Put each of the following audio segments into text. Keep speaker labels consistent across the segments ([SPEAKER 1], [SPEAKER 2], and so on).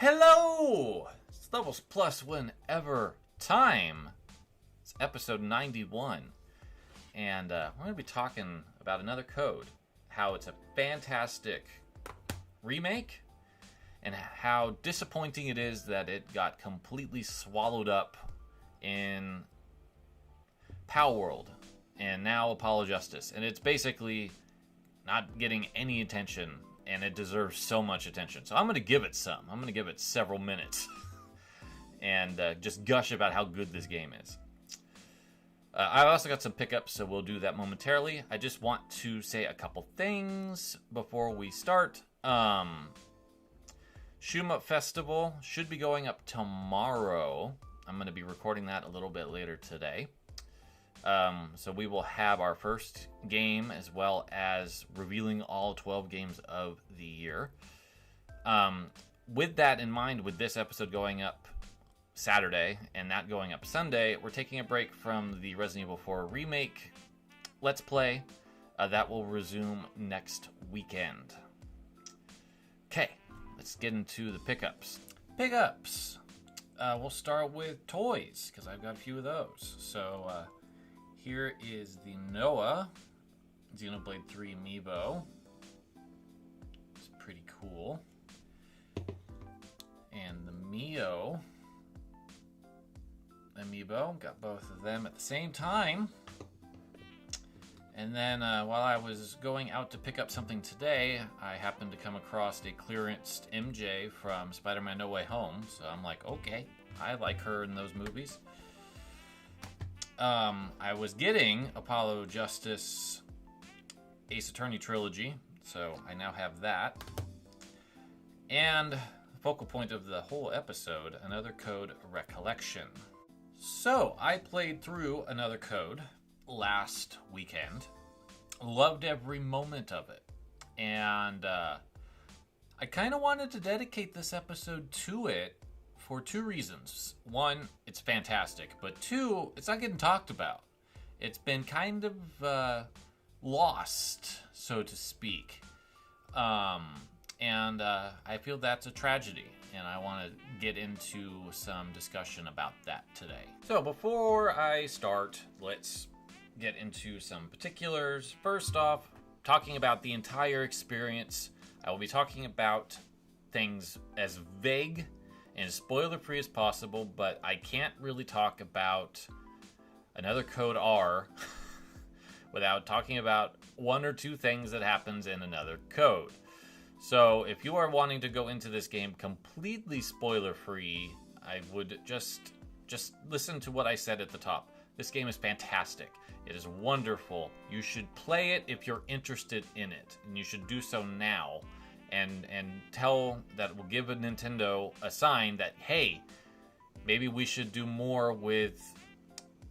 [SPEAKER 1] Hello! It's Levels Plus Whenever time. It's episode 91. And we're going to be talking about Another Code. How it's a fantastic remake. And how disappointing it is that it got completely swallowed up in Power World. And now Apolojustice. And it's basically not getting any attention. And it deserves so much attention. So I'm going to give it some. I'm going to give it several minutes. And just gush about how good this game is. I've also got some pickups, so we'll do that momentarily. I just want to say a couple things before we start. Shoot 'em Up Festival should be going up tomorrow. I'm going to be recording that a little bit later today. So we will have our first game as well as revealing all 12 games of the year. With that in mind, with this episode going up Saturday and that going up Sunday, we're taking a break from the Resident Evil 4 remake Let's Play. That will resume next weekend. Okay, let's get into the pickups. Pickups! We'll start with toys, because I've got a few of those. So, here is the Noah Xenoblade 3 amiibo. It's pretty cool. And the Mio amiibo. Got both of them at the same time. And then while I was going out to pick up something today, I happened to come across a clearanced MJ from Spider-Man No Way Home. So I'm like, okay, I like her in those movies. I was getting Apolojustice Ace Attorney trilogy, so I now have that. And the focal point of the whole episode, Another Code Recollection. So, I played through Another Code last weekend. Loved every moment of it. And I kind of wanted to dedicate this episode to it for two reasons. One, it's fantastic, but two, it's not getting talked about. It's been kind of lost, so to speak. And I feel that's a tragedy, and I want to get into some discussion about that today. So before I start, let's get into some particulars. First off, talking about the entire experience, I will be talking about things as vague and as spoiler-free as possible, but I can't really talk about Another Code R without talking about one or two things that happens in Another Code. So if you are wanting to go into this game completely spoiler-free, I would just listen to what I said at the top. This game is fantastic. It is wonderful. You should play it if you're interested in it, and you should do so now. And tell that will give a Nintendo a sign that, hey, maybe we should do more with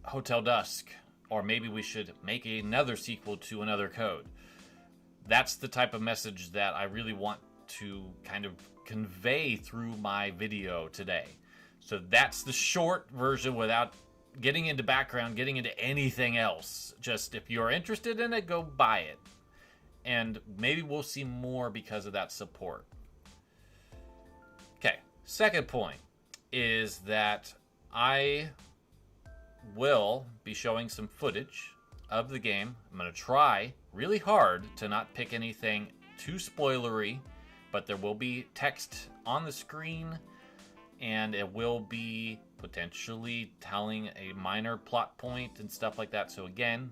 [SPEAKER 1] Hotel Dusk, or maybe we should make another sequel to Another Code. That's the type of message that I really want to kind of convey through my video today. So that's the short version without getting into background, getting into anything else. Just if you're interested in it, go buy it. And maybe we'll see more because of that support. Okay, second point is that I will be showing some footage of the game. I'm going to try really hard to not pick anything too spoilery, but there will be text on the screen, and it will be potentially telling a minor plot point and stuff like that. So again,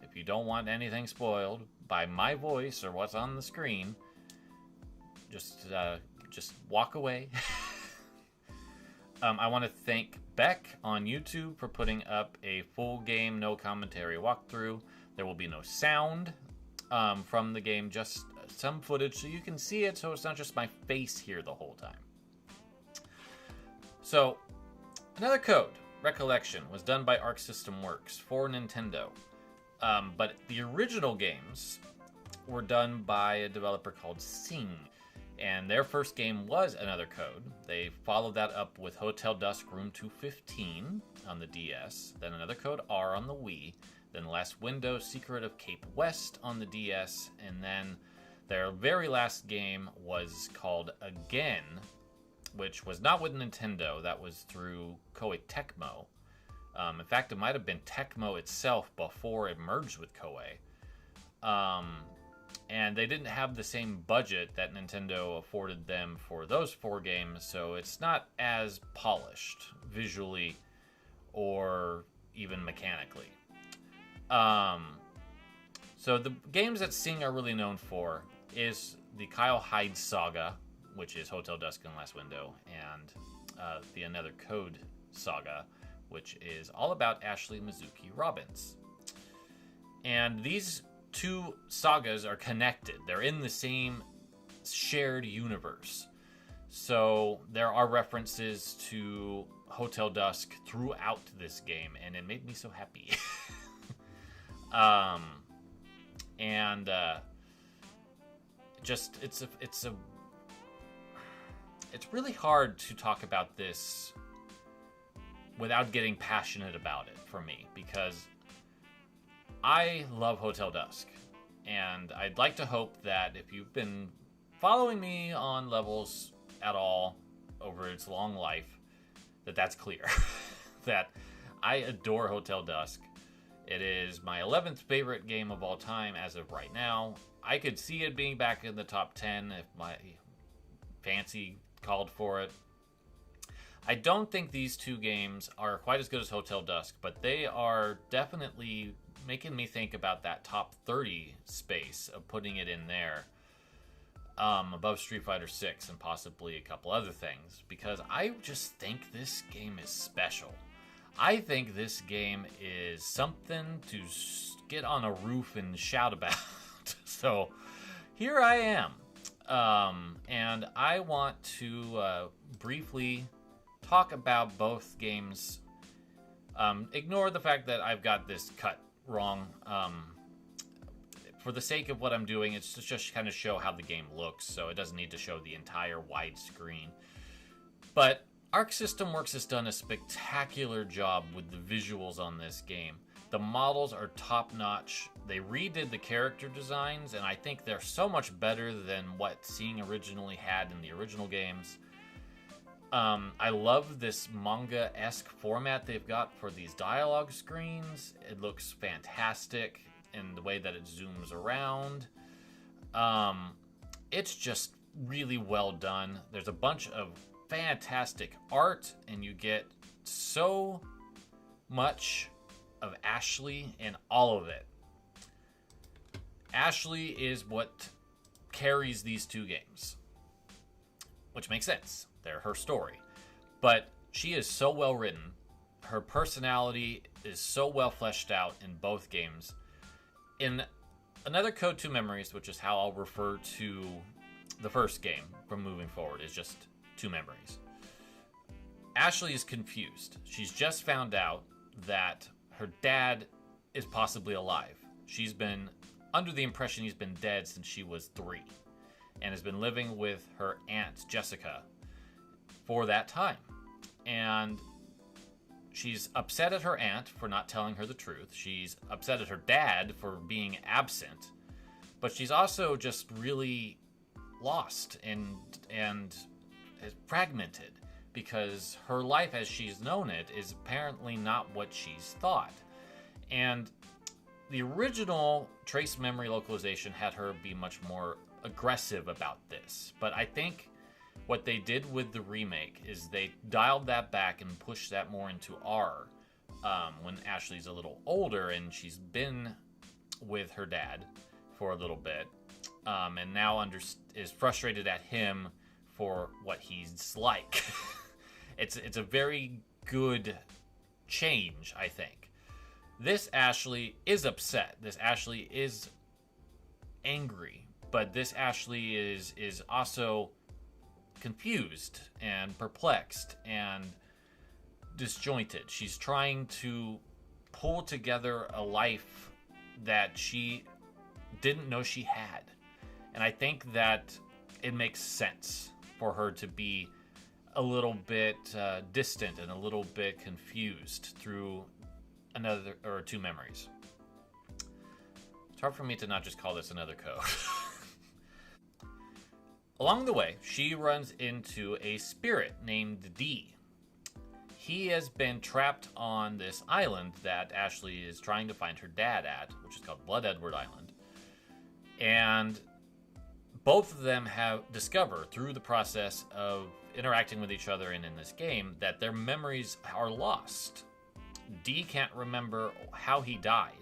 [SPEAKER 1] if you don't want anything spoiled by my voice or what's on the screen, just walk away. I want to thank Beck on YouTube for putting up a full game, no commentary walkthrough. There will be no sound from the game, just some footage so you can see it, so it's not just my face here the whole time. So, Another Code Recollection was done by Arc System Works for Nintendo. But the original games were done by a developer called Sing. And their first game was Another Code. They followed that up with Hotel Dusk Room 215 on the DS, then Another Code R on the Wii, then Last Window Secret of Cape West on the DS, and then their very last game was called Again which was not with Nintendo. That was through Koei Tecmo. In fact, it might have been Tecmo itself before it merged with Koei. And they didn't have the same budget that Nintendo afforded them for those 4 games, so it's not as polished visually or even mechanically. So the games that Sing are really known for is the Kyle Hyde saga, which is Hotel Dusk and Last Window, and the Another Code saga, which is all about Ashley Mizuki Robbins. And these 2 sagas are connected. They're in the same shared universe. So there are references to Hotel Dusk throughout this game, and it made me so happy. It's really hard to talk about this without getting passionate about it for me, because I love Hotel Dusk, and I'd like to hope that if you've been following me on Levels at all over its long life, that's clear. That I adore Hotel Dusk. It is my 11th favorite game of all time as of right now. I could see it being back in the top 10 if my fancy called for it. I don't think these 2 games are quite as good as Hotel Dusk, but they are definitely making me think about that top 30 space of putting it in there, above Street Fighter 6 and possibly a couple other things, because I just think this game is special. I think this game is something to get on a roof and shout about. So here I am. And I want to briefly talk about both games. Ignore the fact that I've got this cut wrong. For the sake of what I'm doing, it's just kind of show how the game looks, so it doesn't need to show the entire widescreen. But Arc System Works has done a spectacular job with the visuals on this game. The models are top-notch. They redid the character designs, and I think they're so much better than what Seeing originally had in the original games. I love this manga-esque format they've got for these dialogue screens. It looks fantastic in the way that it zooms around. It's just really well done. There's a bunch of fantastic art, and you get so much of Ashley in all of it. Ashley is what carries these 2 games, which makes sense. They're her story. But she is so well written. Her personality is so well fleshed out in both games. In Another Code 2 Memories, which is how I'll refer to the first game from moving forward, is just 2 memories. Ashley is confused. She's just found out that her dad is possibly alive. She's been under the impression he's been dead since she was 3 and has been living with her aunt Jessica for that time. And she's upset at her aunt for not telling her the truth. She's upset at her dad for being absent. But she's also just really lost and fragmented, because her life as she's known it is apparently not what she's thought. And the original trace memory localization had her be much more aggressive about this. But I think what they did with the remake is they dialed that back and pushed that more into R when Ashley's a little older and she's been with her dad for a little bit, and now is frustrated at him for what he's like. It's a very good change, I think. This Ashley is upset. This Ashley is angry. But this Ashley is also confused and perplexed and disjointed. She's trying to pull together a life that she didn't know she had. And I think that it makes sense for her to be a little bit distant and a little bit confused through another or 2 memories. It's hard for me to not just call this Another Code. Along the way, she runs into a spirit named D. He has been trapped on this island that Ashley is trying to find her dad at, which is called Blood Edward Island. And both of them have discovered through the process of interacting with each other and in this game that their memories are lost. D can't remember how he died,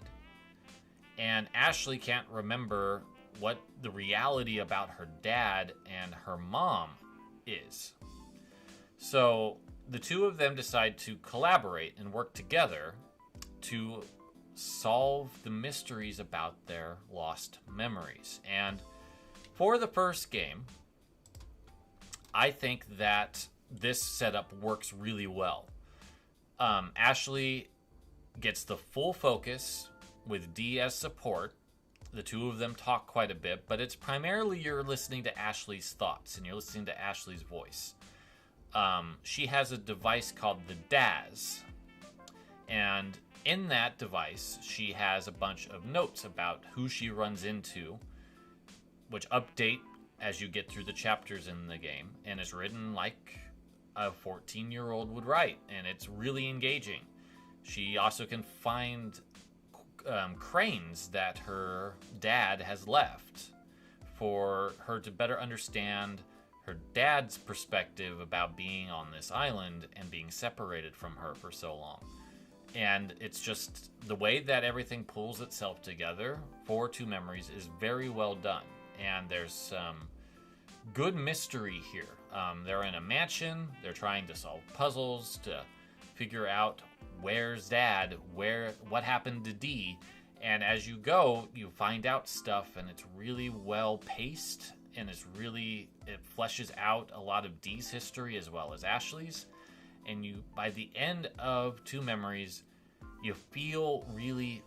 [SPEAKER 1] and Ashley can't remember what the reality about her dad and her mom is. So the two of them decide to collaborate and work together to solve the mysteries about their lost memories. And for the first game, I think that this setup works really well. Ashley gets the full focus with D as support. The two of them talk quite a bit, but it's primarily you're listening to Ashley's thoughts and you're listening to Ashley's voice. She has a device called the DAS, and in that device, she has a bunch of notes about who she runs into, which update as you get through the chapters in the game, and it's written like a 14-year-old would write, and it's really engaging. She also can find cranes that her dad has left for her to better understand her dad's perspective about being on this island and being separated from her for so long. And it's just the way that everything pulls itself together for Two Memories is very well done. And there's some good mystery here. They're in a mansion. They're trying to solve puzzles to figure out where's dad, what happened to D. And as you go, you find out stuff, and it's really well paced, and it fleshes out a lot of D's history as well as Ashley's. And you, by the end of Two Memories, you feel really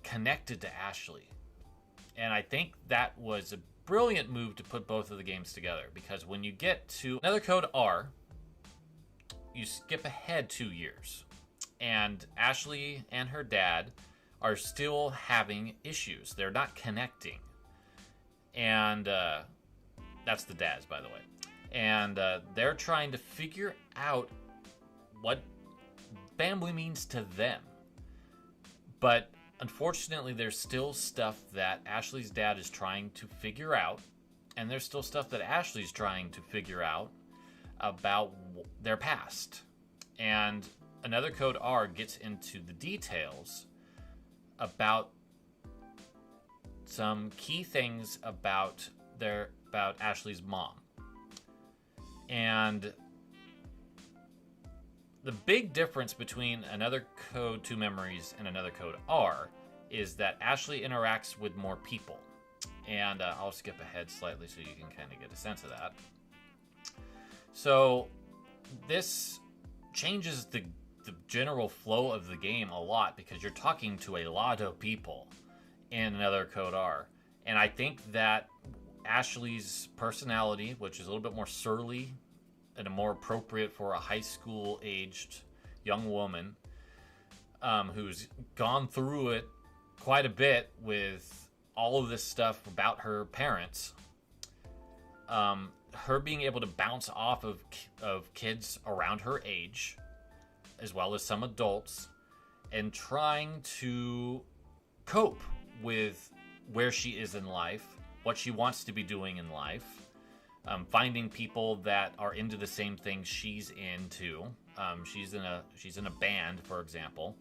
[SPEAKER 1] connected to Ashley. And I think that was a brilliant move to put both of the games together, because when you get to Another Code R, you skip ahead 2 years, and Ashley and her dad are still having issues. They're not connecting. And that's the DAS, by the way. And they're trying to figure out what family means to them. But unfortunately, there's still stuff that Ashley's dad is trying to figure out, and there's still stuff that Ashley's trying to figure out about their past. And Another Code R gets into the details about some key things about Ashley's mom. And the big difference between Another Code Two Memories and Another Code R is that Ashley interacts with more people. And I'll skip ahead slightly so you can kind of get a sense of that. So this changes the general flow of the game a lot, because you're talking to a lot of people in Another Code R. And I think that Ashley's personality, which is a little bit more surly and more appropriate for a high school aged young woman who's gone through it quite a bit with all of this stuff about her parents, her being able to bounce off of kids around her age, as well as some adults, and trying to cope with where she is in life, what she wants to be doing in life, finding people that are into the same thing she's into. She's in a band, for example.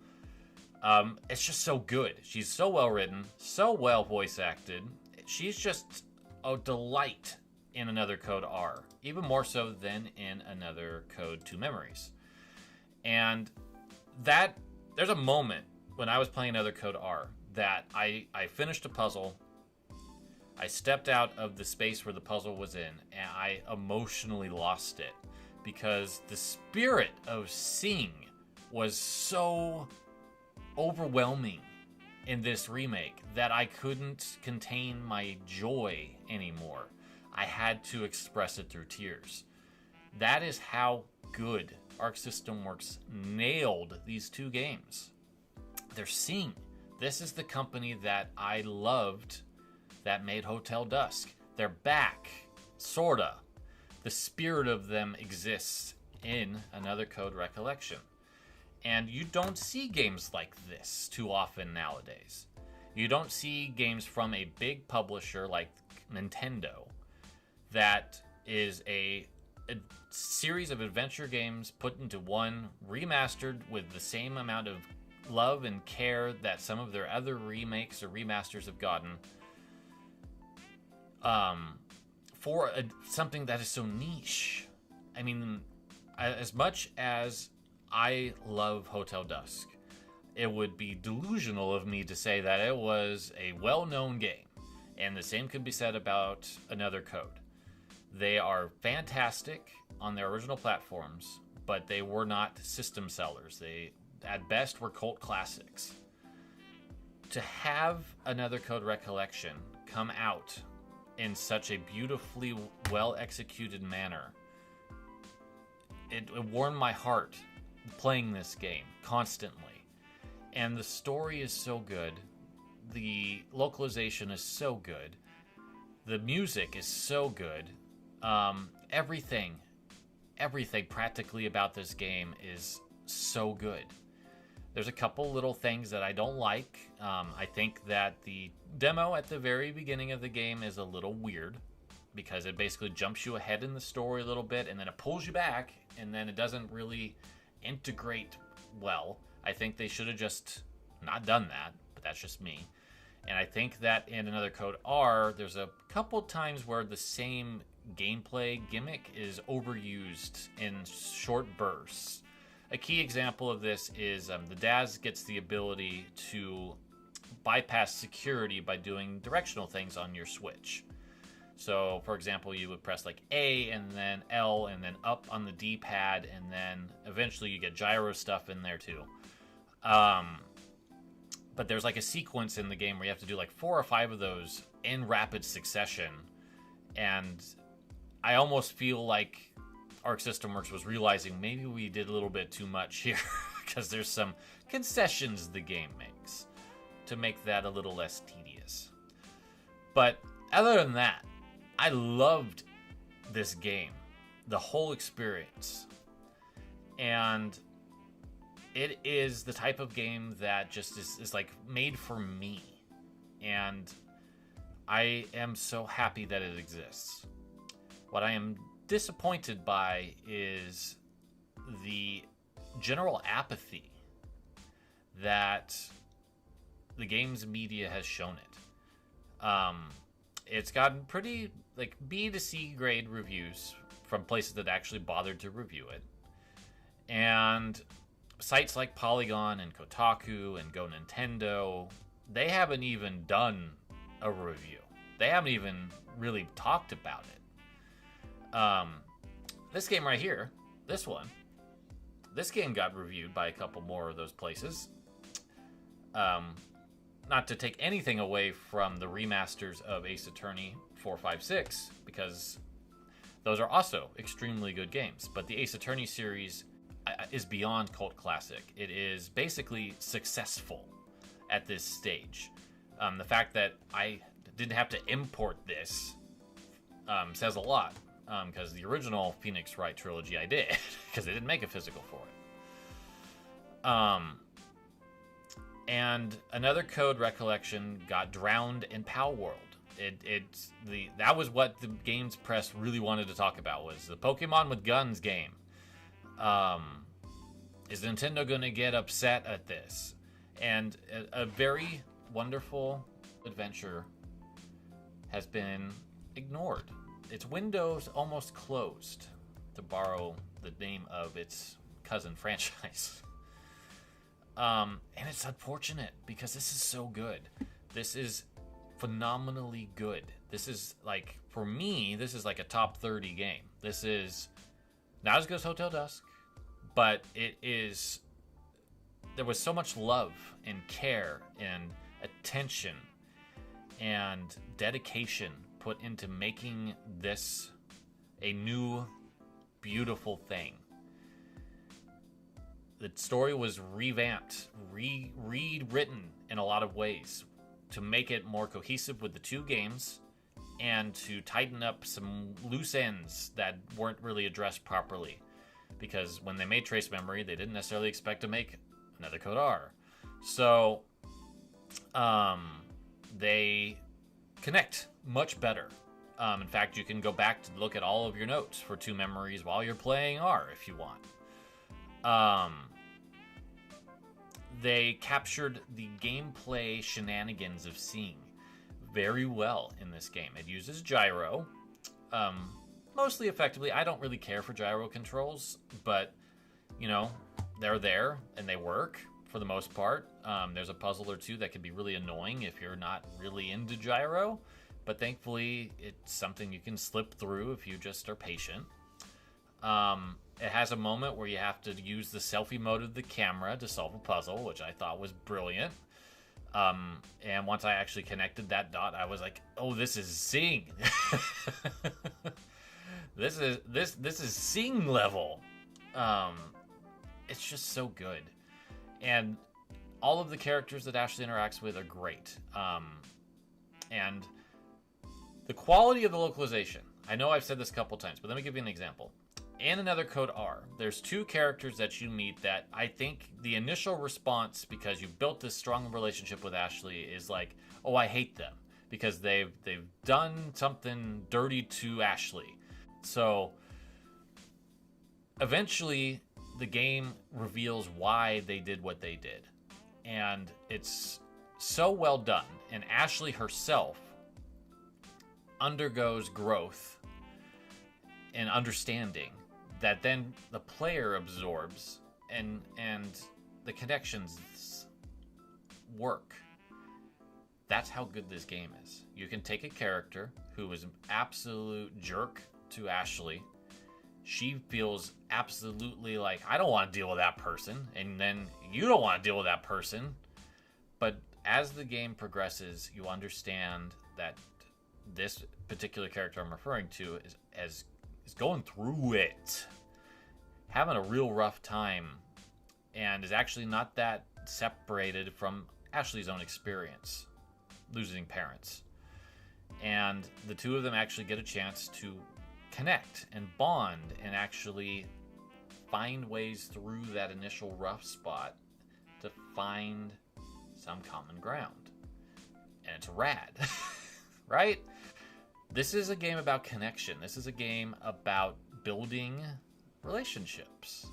[SPEAKER 1] It's just so good. She's so well written, so well voice acted. She's just a delight in Another Code R, even more so than in Another Code Two Memories. And that there's a moment when I was playing Another Code R that I finished a puzzle. I stepped out of the space where the puzzle was in, and I emotionally lost it, because the spirit of Sing was so overwhelming in this remake that I couldn't contain my joy anymore. I had to express it through tears. That is how good Arc System Works nailed these two games. They're Sing. This is the company that I loved that made Hotel Dusk. They're back sorta. The spirit of them exists in Another Code Recollection. And you don't see games like this too often nowadays. You don't see games from a big publisher like Nintendo that is a series of adventure games put into one, remastered with the same amount of love and care that some of their other remakes or remasters have gotten, for something that is so niche. I mean, as much as I love Hotel Dusk, it would be delusional of me to say that it was a well-known game. And the same could be said about Another Code. They are fantastic on their original platforms, but they were not system sellers. They, at best, were cult classics. To have Another Code Recollection come out in such a beautifully well-executed manner, it warmed my heart playing this game constantly. And the story is so good. The localization is so good. The music is so good. Everything practically about this game is so good. There's a couple little things that I don't like. I think that the demo at the very beginning of the game is a little weird because it basically jumps you ahead in the story a little bit and then it pulls you back and then it doesn't really integrate well. I think they should have just not done that, but that's just me. And I think that in Another Code R, there's a couple times where the same gameplay gimmick is overused in short bursts. A key example of this is the Daz gets the ability to bypass security by doing directional things on your Switch. So, for example, you would press like A and then L and then up on the D-pad, and then eventually you get gyro stuff in there too. But there's like a sequence in the game where you have to do like 4 or 5 of those in rapid succession, and I almost feel like Arc System Works was realizing maybe we did a little bit too much here because there's some concessions the game makes to make that a little less tedious. But other than that, I loved this game, the whole experience. And it is the type of game that just is like made for me. And I am so happy that it exists. What I am disappointed by is the general apathy that the game's media has shown it. It's gotten pretty like B to C grade reviews from places that actually bothered to review it. And sites like Polygon and Kotaku and Go Nintendo, they haven't even done a review. They haven't even really talked about it. This game right here, this game got reviewed by a couple more of those places. Not to take anything away from the remasters of Ace Attorney 4, 5, 6, because those are also extremely good games. But the Ace Attorney series is beyond cult classic. It is basically successful at this stage. The fact that I didn't have to import this says a lot, because the original Phoenix Wright trilogy I did, because they didn't make a physical for it. And Another Code Recollection got drowned in Pal World. That was what the games press really wanted to talk about, was the Pokemon with guns game. Is Nintendo going to get upset at this? And a very wonderful adventure has been ignored. Its window's almost closed, to borrow the name of its cousin franchise. And it's unfortunate because this is so good. This is phenomenally good. This is like, for me, this is like a top 30 game. This is not as good as Hotel Dusk, but it is, there was so much love and care and attention and dedication put into making this a new, beautiful thing. The story was revamped, rewritten in a lot of ways to make it more cohesive with the two games and to tighten up some loose ends that weren't really addressed properly. Because when they made trace memory, they didn't necessarily expect to make Another Code R. So they connect much better. In fact, you can go back to look at all of your notes for 2 memories while you're playing R if you want. They captured the gameplay shenanigans of seeing very well in this game. It uses gyro, mostly effectively. I don't really care for gyro controls, but, you know, they're there and they work for the most part. There's a puzzle or two that can be really annoying if you're not really into gyro, but thankfully it's something you can slip through if you just are patient. It has a moment where you have to use the selfie mode of the camera to solve a puzzle, which I thought was brilliant. And once I actually connected that dot, I was like, "Oh, this is Sing. This is Sing level." It's just so good, and all of the characters that Ashley interacts with are great. And the quality of the localization. I know I've said this a couple times, but let me give you an example. In Another Code R, there's 2 characters that you meet that I think the initial response, because you've built this strong relationship with Ashley, is like, "Oh, I hate them because they've done something dirty to Ashley." So eventually the game reveals why they did what they did, and it's so well done. And Ashley herself undergoes growth and understanding that then the player absorbs, and the connections work. That's how good this game is. You can take a character who is an absolute jerk to Ashley. She feels absolutely like, "I don't want to deal with that person," and then you don't want to deal with that person. But as the game progresses, you understand that this particular character I'm referring to is going through it, having a real rough time, and is actually not that separated from Ashley's own experience, losing parents. And the 2 of them actually get a chance to connect and bond and actually find ways through that initial rough spot to find some common ground. And it's rad, right? This is a game about connection. This is a game about building relationships.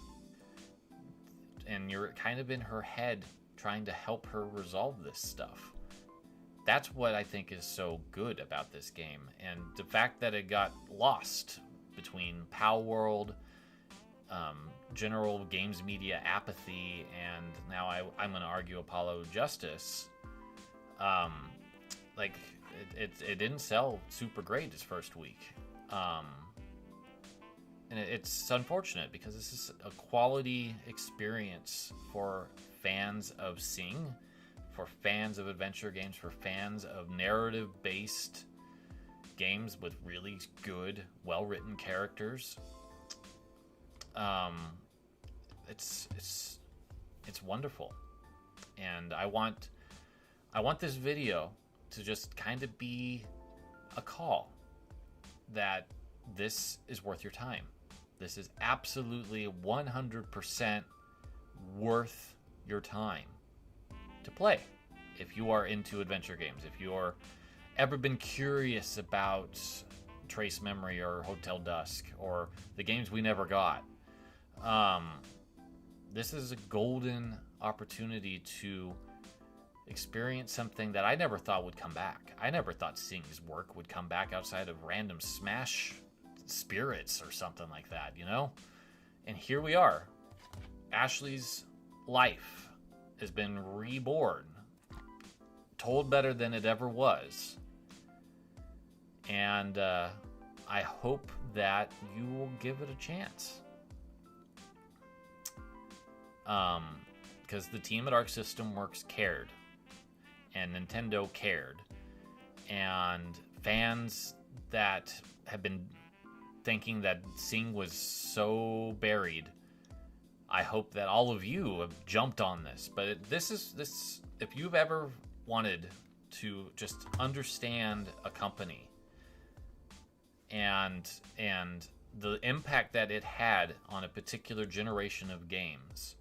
[SPEAKER 1] And you're kind of in her head trying to help her resolve this stuff. That's what I think is so good about this game. And the fact that it got lost between POW World, general games media apathy, and now I'm going to argue Apollo Justice, it didn't sell super great its first week. And it's unfortunate because this is a quality experience for fans of Sing, for fans of adventure games, for fans of narrative-based games with really good, well-written characters. It's wonderful, and I want this video to just kind of be a call that this is worth your time. This is absolutely 100% worth your time to play if you are into adventure games, if you're ever been curious about Trace Memory or Hotel Dusk or the games we never got. This is a golden opportunity to experience something that I never thought would come back. I never thought Sing's work would come back outside of random Smash spirits or something like that, you know? And here we are. Ashley's life has been reborn, told better than it ever was. And I hope that you will give it a chance. Because the team at Arc System Works cared, and Nintendo cared, and fans that have been thinking that Sing was so buried, I hope that all of you have jumped on this. But this if you've ever wanted to just understand a company and the impact that it had on a particular generation of games.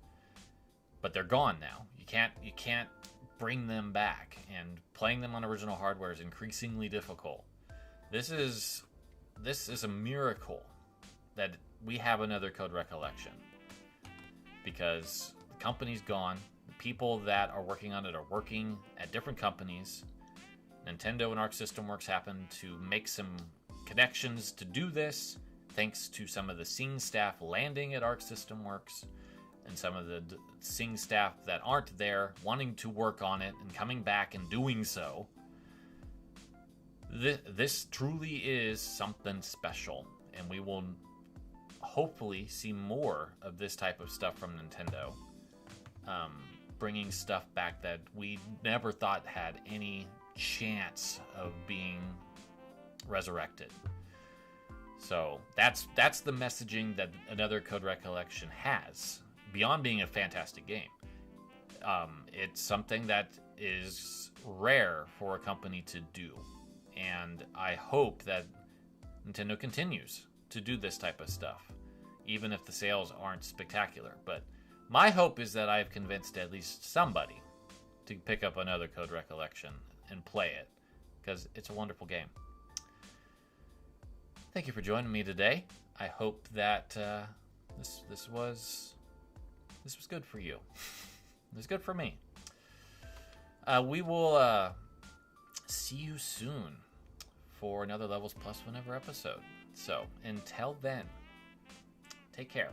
[SPEAKER 1] But they're gone now. You can't bring them back, and playing them on original hardware is increasingly difficult. This is a miracle that we have Another Code Recollection, because the company's gone. The people that are working on it are working at different companies. Nintendo and Arc System Works happened to make some connections to do this, thanks to some of the Sing staff landing at Arc System Works, and some of the Sing staff that aren't there wanting to work on it and coming back and doing so. This truly is something special, and we will hopefully see more of this type of stuff from Nintendo, bringing stuff back that we never thought had any chance of being resurrected. So that's the messaging that Another Code Recollection has. Beyond being a fantastic game, it's something that is rare for a company to do, and I hope that Nintendo continues to do this type of stuff, even if the sales aren't spectacular. But my hope is that I've convinced at least somebody to pick up Another Code Recollection and play it, because it's a wonderful game. Thank you for joining me today. I hope that this was good for you. It was good for me. We will see you soon for another Levels Plus Whenever episode. So until then, take care.